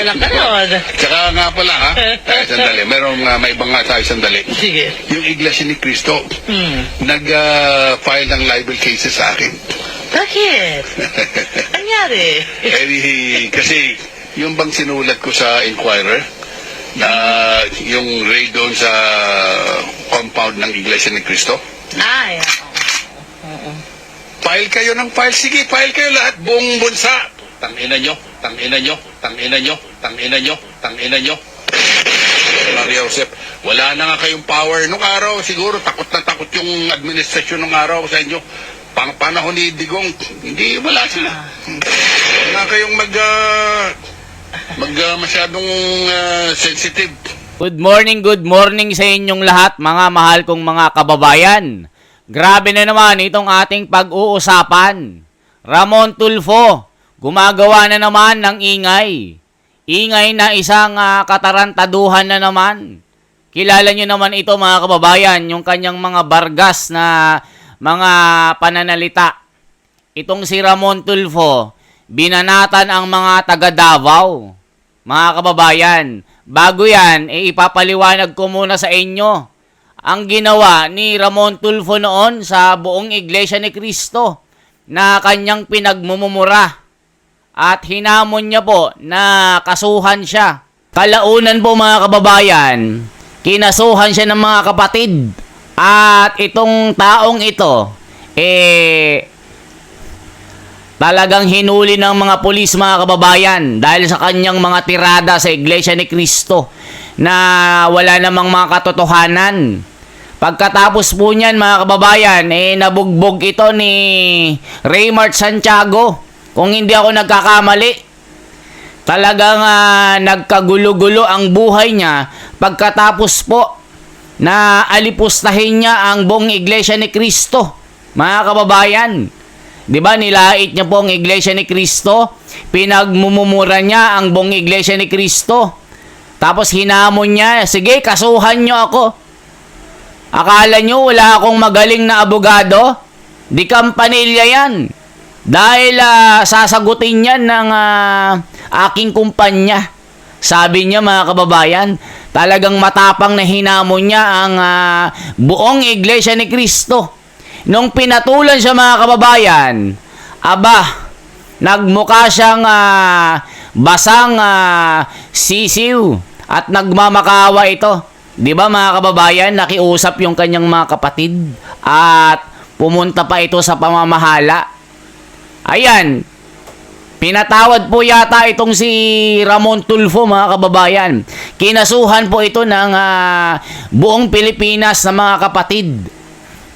okay lang kayo. Tsaka nga pala ha, sandali, may ibang nga tayo sandali. Sige. Yung Iglesia ni Cristo, nag-file ng libel cases sa akin. Bakit? Anyari? Kasi yung bang sinulat ko sa Inquirer, na yung raid doon sa compound ng Iglesia ni Cristo. Ay, File kayo ng file. Sige, file kayo lahat. Buong bunsa. Tangina nyo, tangina nyo, tangina nyo, tangina nyo, tangina nyo. Maria Josep, wala na nga kayong power nung araw. Siguro takot na takot yung administrasyon nung araw sa inyo. Panahon ni Digong, hindi, wala sila. Wala kayong masyadong sensitive. Good morning sa inyong lahat, mga mahal kong mga kababayan. Grabe na naman itong ating pag-uusapan. Ramon Tulfo, gumagawa na naman ng ingay. Ingay na isang katarantaduhan na naman. Kilala nyo naman ito mga kababayan, yung kanyang mga bargas na mga pananalita. Itong si Ramon Tulfo, binanatan ang mga taga Davao. Mga kababayan, bago yan, ipapaliwanag ko muna sa inyo ang ginawa ni Ramon Tulfo noon sa buong Iglesia ni Cristo na kanyang pinagmumura at hinamon niya po na kasuhan siya. Kalaunan po mga kababayan, kinasuhan siya ng mga kapatid at itong taong ito talagang hinuli ng mga pulis mga kababayan dahil sa kanyang mga tirada sa Iglesia ni Cristo na wala namang mga katotohanan. Pagkatapos po niyan mga kababayan, nabugbog ito ni Raymart Santiago. Kung hindi ako nagkakamali, talagang nagkagulo-gulo ang buhay niya pagkatapos po na alipustahin niya ang buong Iglesia ni Cristo. Mga kababayan, di ba nilait niya po ang Iglesia ni Cristo? Pinagmumura niya ang buong Iglesia ni Cristo. Tapos hinamon niya, sige, kasuhan niyo ako. Akala niyo wala akong magaling na abogado? Di kampanilya yan. Dahil sasagutin yan ng aking kumpanya. Sabi niya mga kababayan, talagang matapang na hinamon niya ang buong Iglesia ni Cristo. Nung pinatulan siya mga kababayan, nagmukha siyang basang sisiw at nagmamakawa ito. Di ba mga kababayan, nakiusap yung kanyang mga kapatid at pumunta pa ito sa pamamahala. Ayan, pinatawad po yata itong si Ramon Tulfo mga kababayan. Kinasuhan po ito ng buong Pilipinas na mga kapatid.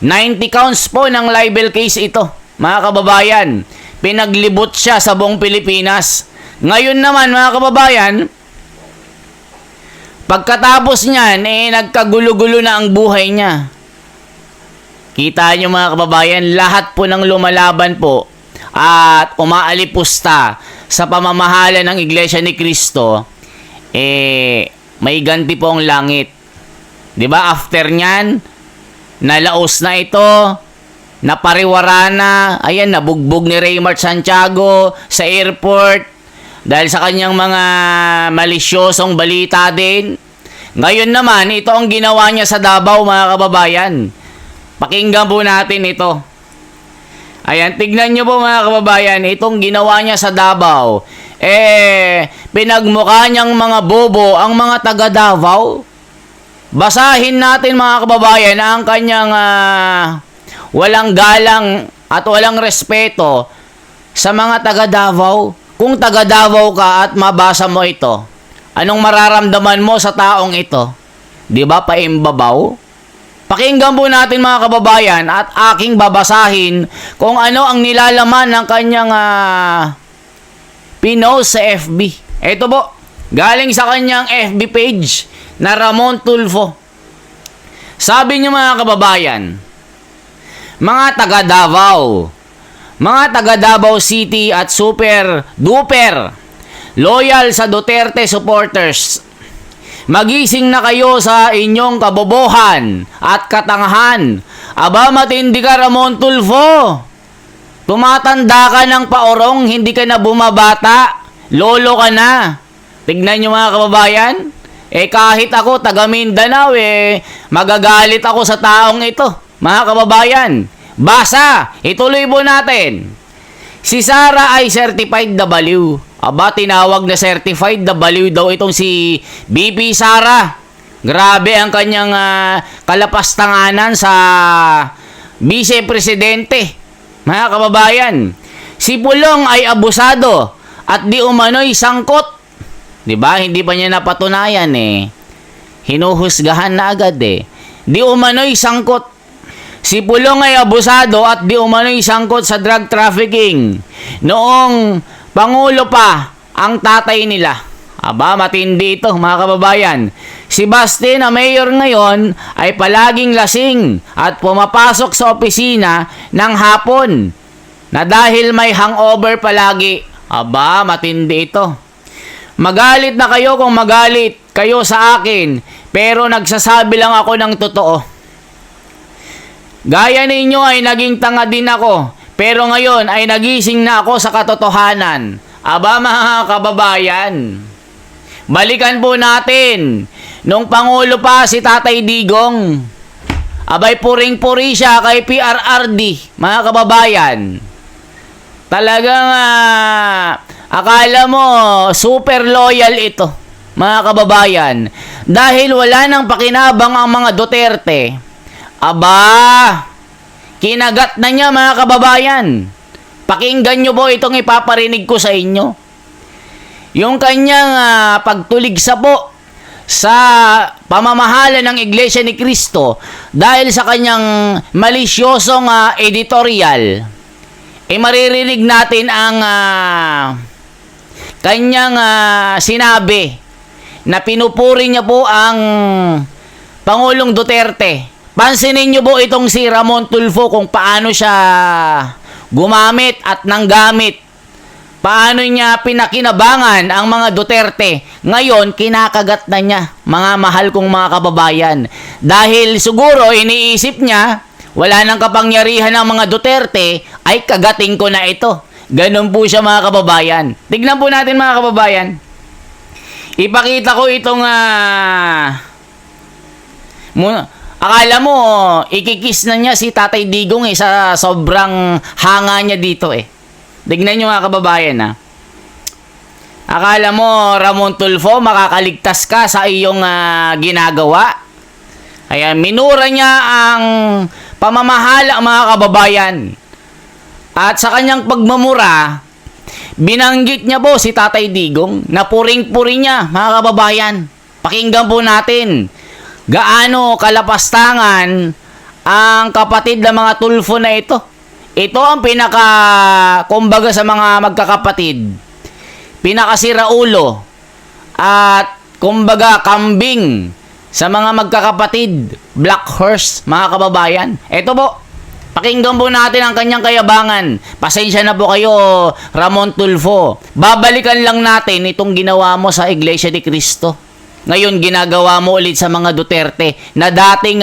90 counts po ng libel case ito mga kababayan. Pinaglibot siya sa buong Pilipinas. Ngayon naman mga kababayan, pagkatapos niyan, nagkagulo-gulo na ang buhay niya. Kita niyo mga kababayan, lahat po ng lumalaban po at umaalipusta sa pamamahala ng Iglesia ni Cristo, may ganti po ang langit. Diba? After niyan, nalaos na ito, napariwara na, ayan, nabugbog ni Raymart Santiago sa airport dahil sa kanyang mga malisyosong balita din. Ngayon naman, ito ang ginawa niya sa Davao mga kababayan. Pakinggan po natin ito. Ayan, tignan nyo po mga kababayan, itong ginawa niya sa Davao. Pinagmukha niyang mga bobo ang mga taga Davao. Basahin natin mga kababayan ang kanyang walang galang at walang respeto sa mga taga Davao. Kung taga Davao ka at mabasa mo ito, anong mararamdaman mo sa taong ito? Di ba paimbabaw? Pakinggan po natin mga kababayan at aking babasahin kung ano ang nilalaman ng kanyang pinost sa FB. Ito po, galing sa kanyang FB page na Ramon Tulfo. Sabi niyo mga kababayan, mga taga Davao, mga taga Davao City at super duper loyal sa Duterte supporters, magising na kayo sa inyong kabobohan at katangahan. Aba, matindi ka Ramon Tulfo. Tumatanda ka ng paorong, hindi ka na bumabata. Lolo ka na. Tignan nyo mga kababayan. Kahit ako, taga Mindanao, magagalit ako sa taong ito. Mga kababayan, basa, ituloy po natin. Si Sara ay certified W. Aba, tinawag na certified W daw itong si BP Sara. Grabe ang kanyang kalapastanganan sa vice-presidente. Mga kababayan, si Pulong ay abusado at di umano'y sangkot. Diba? Hindi pa niya napatunayan Hinuhusgahan na agad Di umano'y sangkot. Si Pulong ay abusado at di umano'y sangkot sa drug trafficking. Noong Pangulo pa ang tatay nila. Aba, matindi ito mga kababayan. Si Basti na mayor ngayon ay palaging lasing at pumapasok sa opisina ng hapon na dahil may hangover palagi. Aba, matindi ito. Magalit na kayo kung magalit kayo sa akin, pero nagsasabi lang ako ng totoo. Gaya ninyo ay naging tanga din ako, pero ngayon ay nagising na ako sa katotohanan. Aba mga kababayan, balikan po natin. Nung Pangulo pa si Tatay Digong, abay puring-puri siya kay PRRD, mga kababayan. Talagang akala mo super loyal ito, mga kababayan. Dahil wala nang pakinabang ang mga Duterte. Aba, kinagat na niya mga kababayan. Pakinggan nyo po itong ipaparinig ko sa inyo. Yung kanyang pagtuligsa po sa pamamahala ng Iglesia ni Cristo dahil sa kanyang malisyosong editorial. Maririnig natin ang kanyang sinabi na pinupuri niya po ang Pangulong Duterte. Pansinin niyo po itong si Ramon Tulfo kung paano siya gumamit at nanggamit. Paano niya pinakinabangan ang mga Duterte. Ngayon, kinakagat na niya, mga mahal kong mga kababayan. Dahil siguro iniisip niya, wala nang kapangyarihan ng mga Duterte, ay kagating ko na ito. Ganun po siya mga kababayan. Tignan po natin mga kababayan. Ipakita ko itong akala mo, ikikis na niya si Tatay Digong sa sobrang hanga niya dito Tignan nyo mga kababayan Akala mo, Ramon Tulfo, makakaligtas ka sa iyong ginagawa. Kaya minura niya ang pamamahala mga kababayan. At sa kanyang pagmamura, binanggit niya po si Tatay Digong na puring-puri niya mga kababayan. Pakinggan po natin gaano kalapastangan ang kapatid ng mga Tulfo na ito. Ito ang kumbaga sa mga magkakapatid, pinakasiraulo at kumbaga kambing sa mga magkakapatid, Black Horse, mga kababayan. Ito po, pakinggan po natin ang kanyang kayabangan. Pasensya na po kayo, Ramon Tulfo. Babalikan lang natin itong ginawa mo sa Iglesia ni Cristo. Ngayon, ginagawa mo ulit sa mga Duterte na dating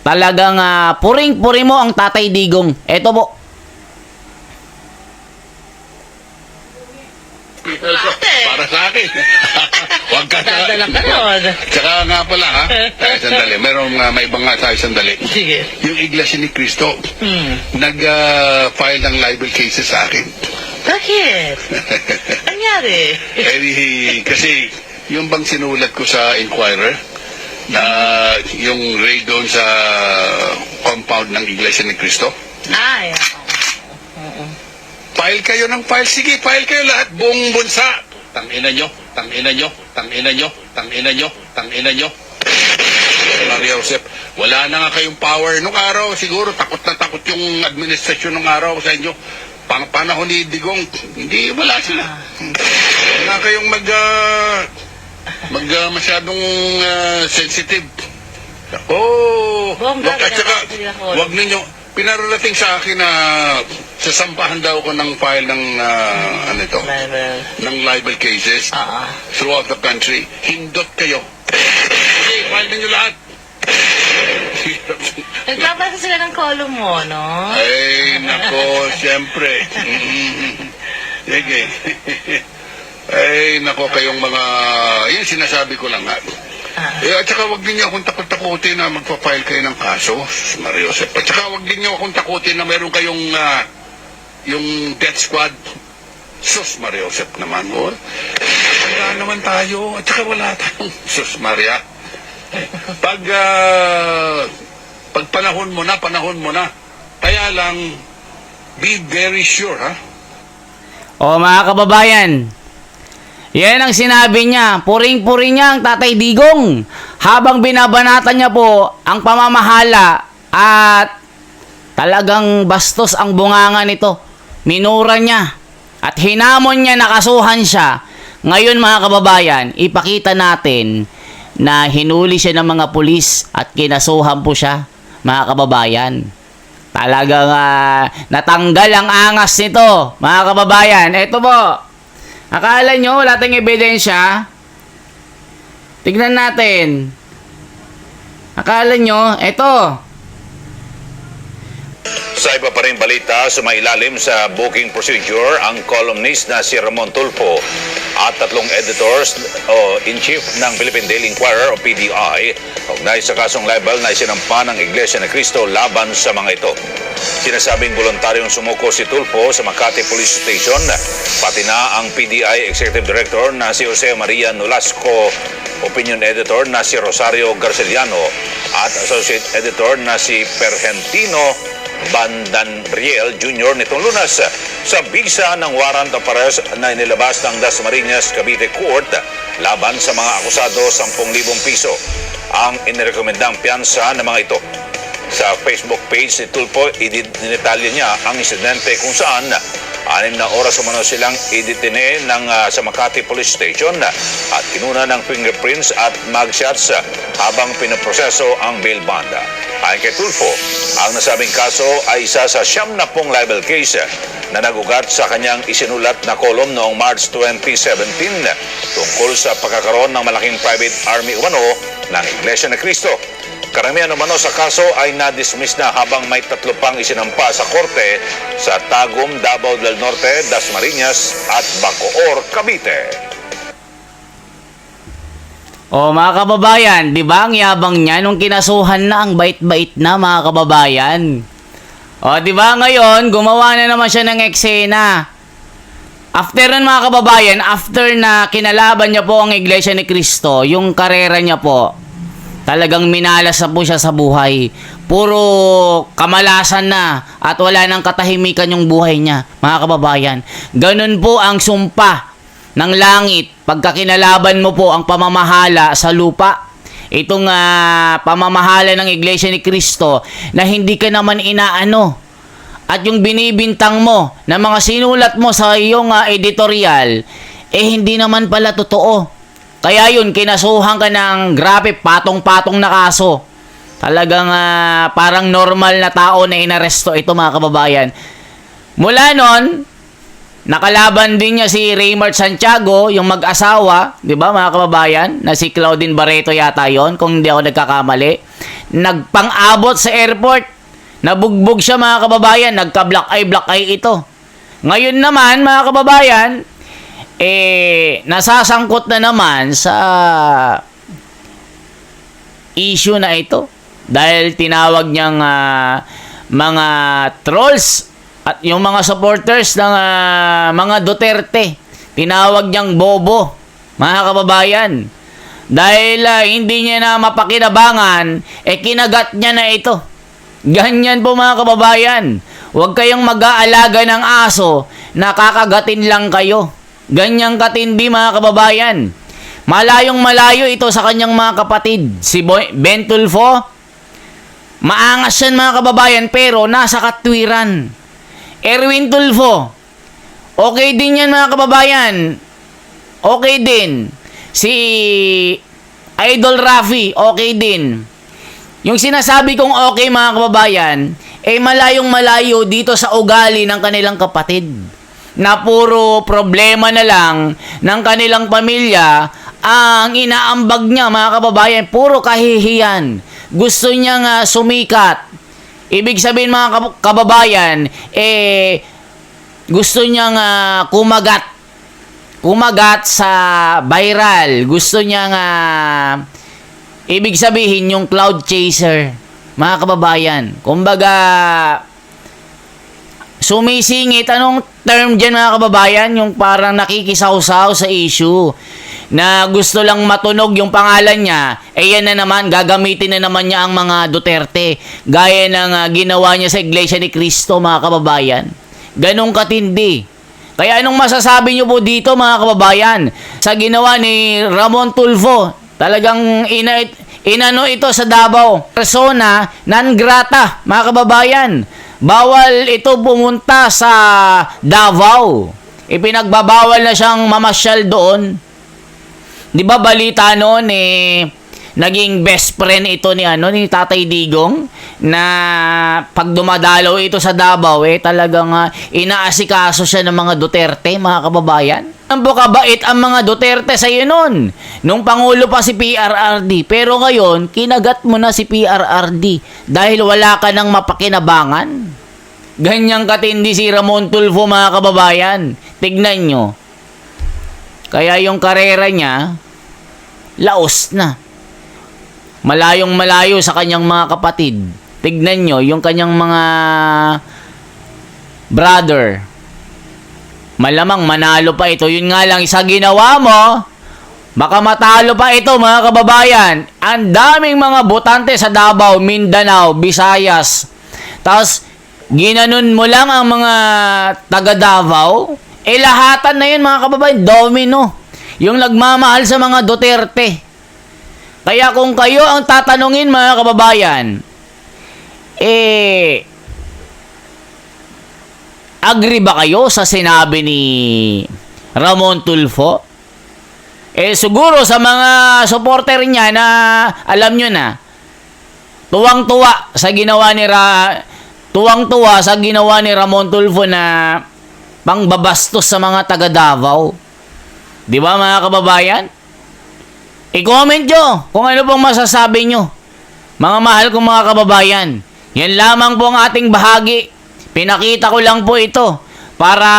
talagang puring-puri mo ang Tatay Digong. Ito po. Para sa akin. Huwag ka Dadala ka nun. Tsaka nga pala sandali. May iba nga tayo sandali. Sige. Yung Iglesia ni Cristo, nag-file ng libel cases sa akin. Bakit? Anyari? Kasi yung bang sinulat ko sa Inquirer, na yung raid doon sa compound ng Iglesia ni Cristo. Ay, File kayo ng file. Sige, file kayo lahat. Buong bunsa. Tangina nyo, tangina nyo, tangina nyo, tangina nyo, tangina nyo. Maria Josep, wala na nga kayong power nung araw. Siguro takot na takot yung administrasyon nung araw sa inyo. Panahon ni Digong, hindi, wala sila. Wala kayong masyadong sensitive. At saka, wag ninyo, pinararating sa akin na sasampahan daw ko ng file ng ng libel cases throughout the country. Hindot kayo. Okay, file ninyo lahat. Nagbabasa sila ng column mo, no? Ay, nako, siyempre. Sige. Eh, nako kayong mga, yan sinasabi ko lang nga. At saka wag din niyo akong takot-takutin na magpa-file kayo ng kaso, Mario Joseph. At saka wag din niyo akong takutin na meron kayong, yung death squad. Sus, Mario Joseph naman mo. Wala naman tayo. At saka wala tayong, sus, Maria. Pag panahon mo na. Kaya lang, be very sure, ha? O mga kababayan, yan ang sinabi niya. Puring-puri niya ang Tatay Digong habang binabanatan niya po ang pamamahala at talagang bastos ang bunganga nito. Minura niya at hinamon niya, nakasuhan siya. Ngayon mga kababayan, ipakita natin na hinuli siya ng mga pulis at kinasuhan po siya, mga kababayan. Talagang natanggal ang angas nito, mga kababayan. Ito po. Akala nyo wala tayong ebidensya? Tignan natin. Akala nyo, ito. Sa iba pa rin balita, sumailalim sa booking procedure ang columnist na si Ramon Tulfo at tatlong editors-in-chief ng Philippine Daily Inquirer o PDI ugnay sa kasong libel na isinampa ng Iglesia ni Cristo laban sa mga ito. Sinasabing voluntaryong sumuko si Tulfo sa Makati Police Station, pati na ang PDI Executive Director na si Jose Maria Nolasco, Opinion Editor na si Rosario Garceliano at Associate Editor na si Pergentino Bandanriel Jr. nitong Lunas sa bisa ng warrant of arrest na inilabas ng Dasmariñas Cavite Court laban sa mga akusado 10,000 piso ang inirekomendang piyansa ng mga ito. Sa Facebook page ni Tulfo, idinitalya niya ang insidente kung saan 6 na oras umano silang idetine sa Makati Police Station at kinuna ng fingerprints at mugshots habang pinoproseso ang bail bond. Ayon kay Tulfo, ang nasabing kaso ay isa sa 70 libel case na nagugat sa kanyang isinulat na kolum noong March 2017 tungkol sa pagkakaroon ng malaking private army umano ng Iglesia ni Cristo. Karamihan umano sa kaso ay na-dismiss na habang may 3 pang isinampa sa korte sa Tagum, Davao del Norte, Dasmariñas at Bacoor, Cavite. O mga kababayan, di ba ang yabang niya nung kinasuhan na, ang bait-bait na mga kababayan? O di ba ngayon, gumawa na naman siya ng eksena. After nun mga kababayan, after na kinalaban niya po ang Iglesia ni Cristo, yung karera niya po, talagang minalas na po siya sa buhay. Puro kamalasan na at wala nang katahimikan yung buhay niya, mga kababayan. Ganun po ang sumpa ng langit pagka kinalaban mo po ang pamamahala sa lupa. Itong pamamahala ng Iglesia ni Cristo na hindi ka naman inaano. At yung binibintang mo na mga sinulat mo sa iyong editorial, hindi naman pala totoo. Kaya yun, kinasuhan ka ng grabe, patong-patong na kaso. Talagang parang normal na tao na inaresto ito mga kababayan. Mula nun, nakalaban din niya si Raymart Santiago, yung mag-asawa, di ba mga kababayan, na si Claudine Barreto yata yon, kung hindi ako nagkakamali. Nagpang-abot sa airport. Nabugbog siya mga kababayan, nagka-black eye ito. Ngayon naman mga kababayan, nasasangkot na naman sa issue na ito. Dahil tinawag niyang mga trolls at yung mga supporters ng mga Duterte, tinawag niyang bobo, mga kababayan. Dahil hindi niya na mapakinabangan, kinagat niya na ito. Ganyan po mga kababayan. Huwag kayong mag-aalaga ng aso na kakagatin lang kayo. Ganyang katindi mga kababayan. Malayong malayo ito sa kanyang mga kapatid. Si Ben Tulfo, maangas yan mga kababayan pero nasa katwiran. Erwin Tulfo, okay din yan mga kababayan. Okay din. Si Idol Rafi, okay din. Yung sinasabi kong okay mga kababayan, malayong malayo dito sa ugali ng kanilang kapatid. Na puro problema na lang ng kanilang pamilya ang inaambag niya mga kababayan. Puro kahihiyan. Gusto niyang sumikat. Ibig sabihin mga kababayan, gusto niyang kumagat. kumagat sa viral. Gusto niya nga ibig sabihin yung cloud chaser, mga kababayan. Kumbaga, sumisingit. Anong term dyan, mga kababayan? Yung parang nakikisawsaw sa issue na gusto lang matunog yung pangalan niya. Yan na naman, gagamitin na naman niya ang mga Duterte. Gaya ng ginawa niya sa Iglesia ni Cristo, mga kababayan. Ganong katindi. Kaya anong masasabi niyo po dito, mga kababayan? Sa ginawa ni Ramon Tulfo, talagang inano ito sa Davao. Persona non grata, mga kababayan. Bawal ito pumunta sa Davao. Ipinagbabawal na siyang mamasyal doon. Di ba balita noon naging best friend ito ni Tatay Digong na pag dumadalaw ito sa Davao talagang inaasikaso siya ng mga Duterte, mga kababayan. Ang kabait ang mga Duterte sa iyo noon nung pangulo pa si PRRD, pero ngayon kinagat mo na si PRRD dahil wala ka nang mapakinabangan. Ganyang katindi si Ramon Tulfo, mga kababayan. Tignan nyo. Kaya yung karera niya laos na. Malayong malayo sa kanyang mga kapatid. Tignan nyo yung kanyang mga brother. Malamang manalo pa ito. Yun nga lang, sa ginawa mo, baka matalo pa ito, mga kababayan. Ang daming mga botante sa Davao, Mindanao, Visayas. Tapos, ginanon mo lang ang mga taga Davao. Lahatan na yun, mga kababayan. Domino. Yung nagmamahal sa mga Duterte. Kaya kung kayo ang tatanungin, mga kababayan, agree ba kayo sa sinabi ni Ramon Tulfo? Siguro sa mga supporter niya na alam nyo na, tuwang-tuwa sa ginawa ni Ramon Tulfo na pangbabastos sa mga taga Davao. Di ba, mga kababayan? I-comment nyo kung ano pong masasabi nyo. Mga mahal kong mga kababayan, yan lamang po ang ating bahagi. Pinakita ko lang po ito para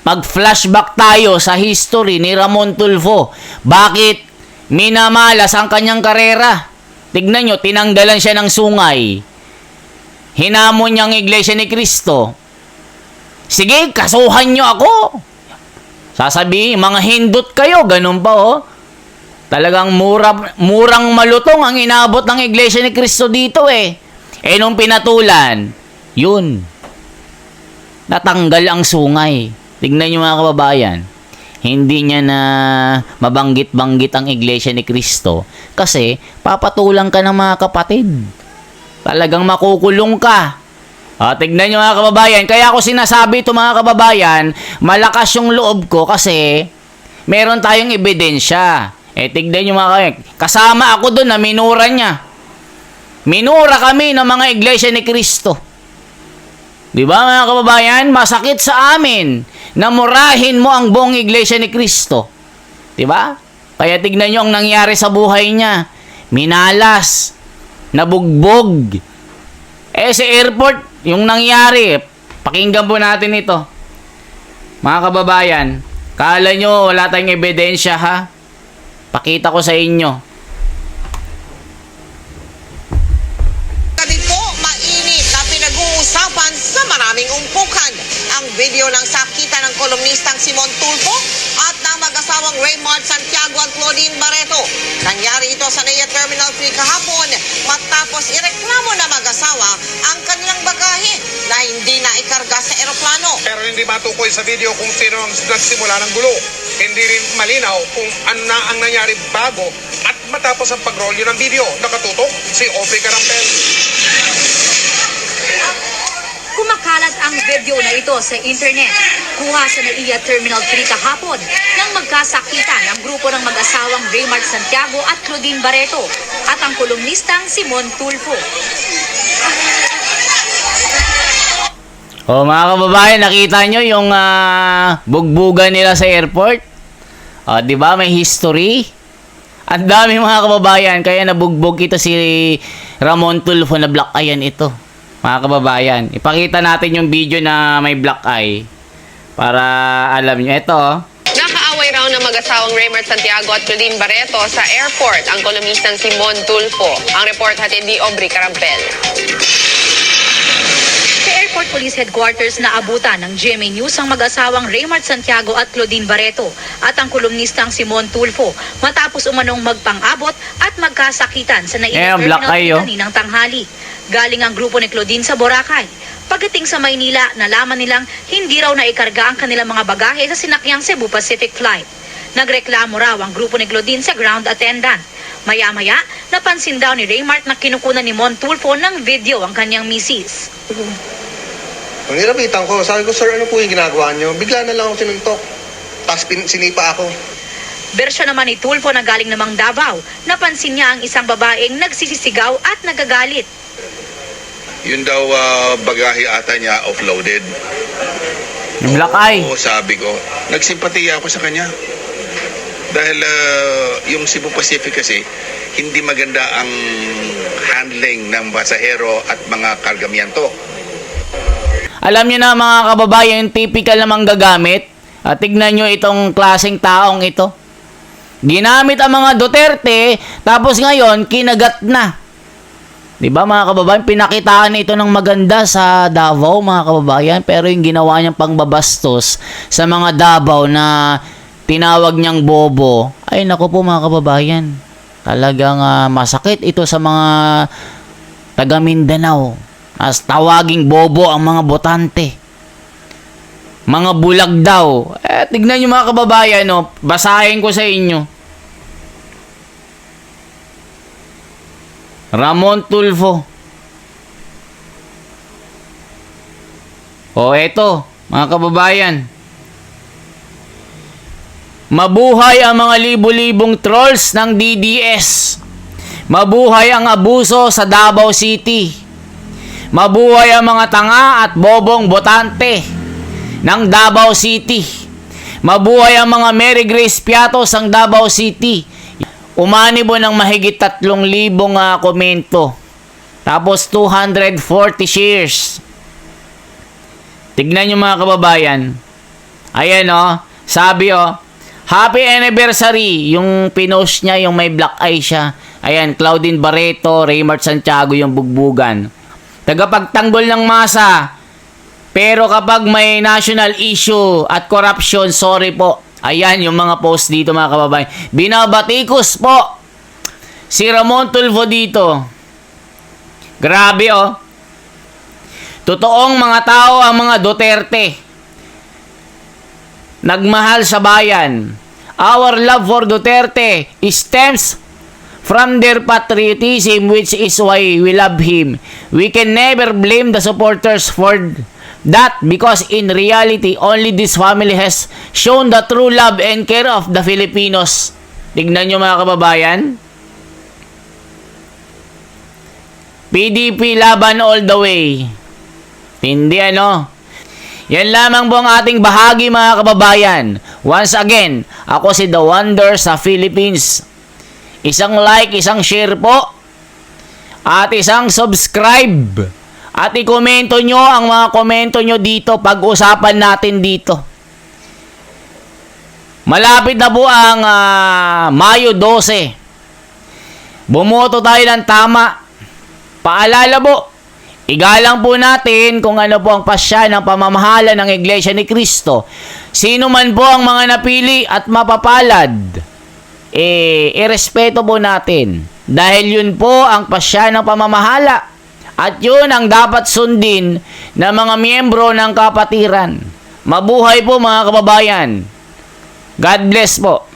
mag-flashback tayo sa history ni Ramon Tulfo. Bakit minamalas ang kanyang karera? Tignan nyo, tinanggalan siya ng sungay. Hinamon niya ang Iglesia ni Cristo. Sige, kasuhan nyo ako. Sasabihin, mga hindot kayo, ganun pa Talagang murang malutong ang inabot ng Iglesia ni Cristo dito nung pinatulan, yun. Natanggal ang sungay. Tignan nyo, mga kababayan. Hindi niya na mabanggit-banggit ang Iglesia ni Cristo kasi papatulang ka ng mga kapatid. Talagang makukulong ka. Tignan nyo, mga kababayan. Kaya ako sinasabi ito, mga kababayan, malakas yung loob ko kasi meron tayong ebidensya. Tignan nyo, mga kababayan. Kasama ako doon na minura niya. Minura kami ng mga Iglesia ni Cristo. Di ba, mga kababayan? Masakit sa amin na murahin mo ang buong Iglesia ni Cristo. Di ba? Kaya tignan nyo ang nangyari sa buhay niya. Minalas. Nabugbog. Sa airport, yung nangyari, pakinggan po natin ito. Mga kababayan, kala nyo wala tayong ebidensya, ha? Pakita ko sa inyo. Dito, mainit na pinag-uusapan sa maraming umpukan. Ang video ng sakitan ng kolumnistang Simon Tulfo at ng mag-asawang Raymond Santiago at Claudine Barreto. Nangyari ito sa NAIA Terminal 3 kahapon matapos ireklamo na mag-asawa ang kanilang bagahe na hindi na ikarga sa eroplano. Pero hindi matukoy sa video kung sino ang nagsimula ng gulo. Hindi rin malinaw kung ano na ang nangyari bago at matapos ang pag-rolyo ng video. Nakatutok si Aubrey Carampel. Kumakalat ang video na ito sa internet. Kuha sa NAIA Terminal 3 kahapon nang magkasakitan ang grupo ng mag-asawang Raymond Santiago at Claudine Barreto at ang kolumnistang Simon Tulfo. Mga kababayan, nakita nyo yung bugbugan nila sa airport? Di ba may history? Ang dami, mga kababayan, kaya nabugbog ito si Ramon Tulfo na black eye ito. Mga kababayan, ipakita natin yung video na may black eye Para alam nyo. Ito, oh. Nakaaway raw ng mag-asawang Raymart Santiago at Claudine Barreto sa airport ang kolumnistang si Mon Tulfo. Ang report hatid ni Aubrey Carampel. Sa Airport Police Headquarters na abutan ng GMA News ang mag-asawang Raymart Santiago at Claudine Barreto at ang kolumnistang si Mon Tulfo matapos umanong magpang-abot at magkasakitan sa nailang Black terminal Eye, oh. kaninang tanghali. Galing ang grupo ni Claudine sa Boracay. Pagdating sa Maynila, nalaman nilang hindi raw naikarga ang kanilang mga bagahe sa sinakyang Cebu Pacific flight. Nagreklamo raw ang grupo ni Claudine sa ground attendant. Maya-maya, napansin daw ni Raymart na kinukunan ni Mon Tulfo ng video ang kanyang misis. Nung nilapitan ko, sabi ko, sir, ano po yung ginagawa niyo? Bigla na lang ako sinuntok. Tapos sinipa ako. Bersyon naman ni Tulfo na galing namang Davao, napansin niya ang isang babaeng nagsisisigaw at nagagalit. Yun daw bagahe ata niya offloaded. Yung Black Eye. Oo, sabi ko. Nagsimpatiya ako sa kanya. Dahil yung Cebu Pacific kasi, hindi maganda ang handling ng pasahero at mga kargamiento. Alam niyo na mga kababayan, yung typical na manggagamit. At tignan nyo itong klaseng taong ito. Ginamit ang mga Duterte, tapos ngayon, kinagat na. Diba mga kababayan, pinakitaan ito ng maganda sa Davao mga kababayan, pero yung ginawa niyang pangbabastos sa mga Davao na tinawag niyang bobo, ay naku po mga kababayan, talagang masakit ito sa mga taga Mindanao. As tawaging bobo ang mga botante. Mga bulag daw. Tignan niyo mga kababayan, no? Basahin ko sa inyo. Ramon Tulfo. O eto, mga kababayan. Mabuhay ang mga libo-libong trolls ng DDS. Mabuhay ang abuso sa Davao City. Mabuhay ang mga tanga at bobong botante ng Davao City. Mabuhay ang mga Mary Grace Piatos ng Davao City. Umani po ng mahigit 3,000 komento. Tapos 240 shares. Tignan nyo mga kababayan. Ayan o. Sabi o. Happy anniversary. Yung pinost niya, yung may black eye siya. Ayan, Claudine Barreto, Raymart Santiago, yung bugbugan. Tagapagtanggol ng masa. Pero kapag may national issue at corruption, sorry po. Ayan yung mga post dito mga kababayan. Binabatikos po si Ramon Tulfo dito. Grabe oh. Totoong mga tao ang mga Duterte. Nagmahal sa bayan. Our love for Duterte stems from their patriotism, which is why we love him. We can never blame the supporters for that, because in reality, only this family has shown the true love and care of the Filipinos. Tignan nyo mga kababayan. PDP laban all the way. Hindi ano. Yan lamang po ang ating bahagi mga kababayan. Once again, ako si The Wonder sa Philippines. Isang like, isang share po. At isang subscribe. At i-komento nyo ang mga komento nyo dito. Pag-usapan natin dito. Malapit na po ang Mayo 12. Bumoto tayo ng tama. Paalala po. Igalang po natin kung ano po ang pasya ng pamamahala ng Iglesia ni Cristo. Sino man po ang mga napili at mapapalad, irespeto po natin. Dahil yun po ang pasya ng pamamahala. At yun ang dapat sundin ng mga miyembro ng kapatiran. Mabuhay po mga kababayan. God bless po.